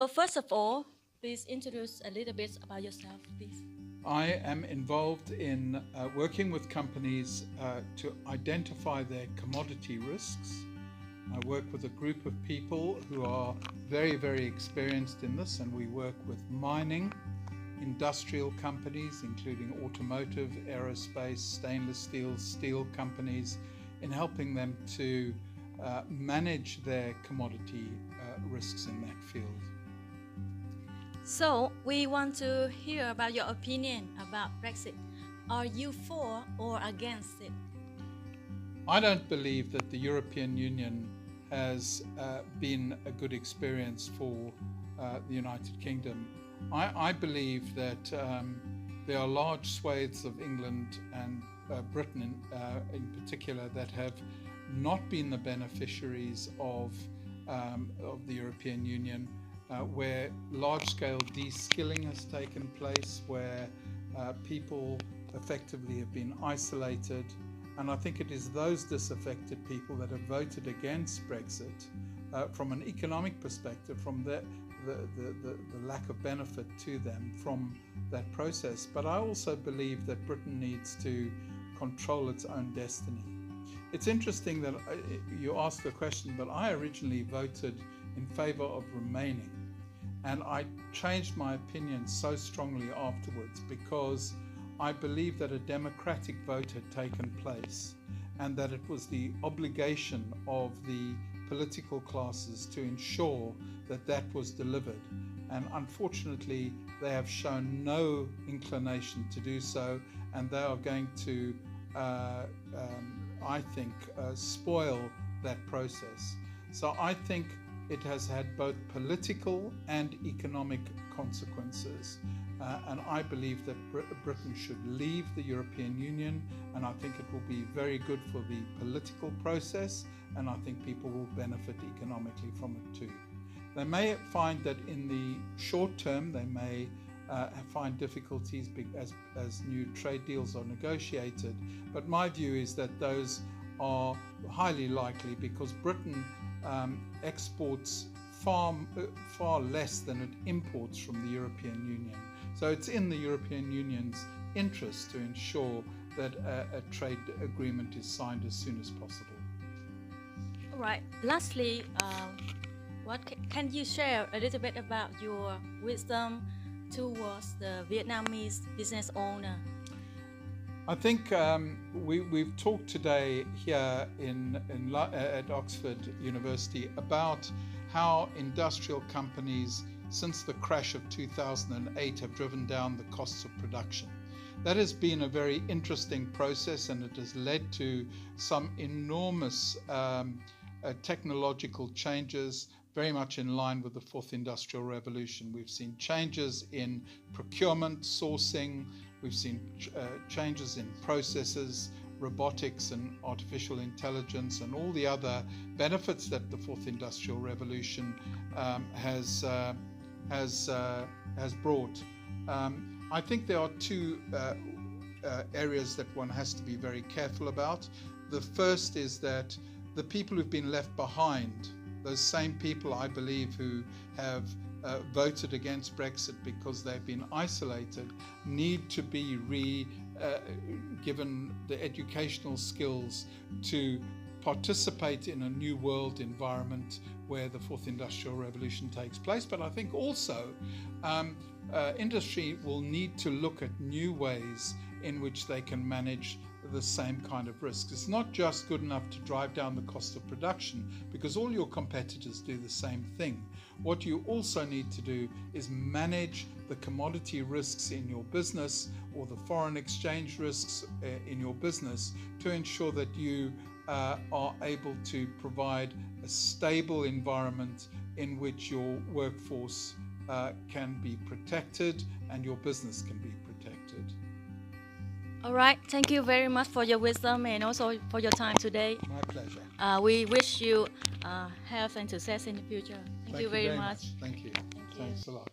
So first of all, please introduce a little bit about yourself, please. I am involved in working with companies to identify their commodity risks. I work with a group of people who are very, very experienced in this, and we work with mining, industrial companies, including automotive, aerospace, stainless steel companies, in helping them to manage their commodity risks in that field. So we want to hear about your opinion about Brexit. Are you for or against it? I don't believe that the European Union has been a good experience for the United Kingdom. I believe that there are large swathes of England and Britain in particular that have not been the beneficiaries of the European Union, where large-scale de-skilling has taken place, where people effectively have been isolated. And I think it is those disaffected people that have voted against Brexit from an economic perspective, from the lack of benefit to them from that process. But I also believe that Britain needs to control its own destiny. It's interesting that you asked the question, but I originally voted in favor of remaining. And I changed my opinion so strongly afterwards because I believe that a democratic vote had taken place and that it was the obligation of the political classes to ensure that that was delivered. And unfortunately, they have shown no inclination to do so, and they are going to, I think, spoil that process. So I think it has had both political and economic consequences. And I believe that Britain should leave the European Union, and I think it will be very good for the political process, and I think people will benefit economically from it too. They may find that in the short term they may find difficulties as new trade deals are negotiated, but my view is that those are highly likely because Britain exports far less than it imports from the European Union. So it's in the European Union's interest to ensure that a trade agreement is signed as soon as possible. All right. Lastly, can you share a little bit about your wisdom towards the Vietnamese business owner? I think we've talked today here at Oxford University about how industrial companies since the crash of 2008 have driven down the costs of production. That has been a very interesting process, and it has led to some enormous technological changes, very much in line with the fourth industrial revolution. We've seen changes in procurement, sourcing, we've seen changes in processes, robotics and artificial intelligence, and all the other benefits that the fourth industrial revolution has brought. I think there are two areas that one has to be very careful about. The first is that the people who've been left behind, those same people I believe who have voted against Brexit because they've been isolated, need to be given the educational skills to participate in a new world environment where the fourth industrial revolution takes place. But I think also industry will need to look at new ways in which they can manage the same kind of risks. It's not just good enough to drive down the cost of production because all your competitors do the same thing. What you also need to do is manage the commodity risks in your business or the foreign exchange risks in your business to ensure that you are able to provide a stable environment in which your workforce can be protected and your business can be protected. All right. Thank you very much for your wisdom and also for your time today. My pleasure. We wish you health and success in the future. Thank you very much. Thank you. Thank you. Thanks a lot.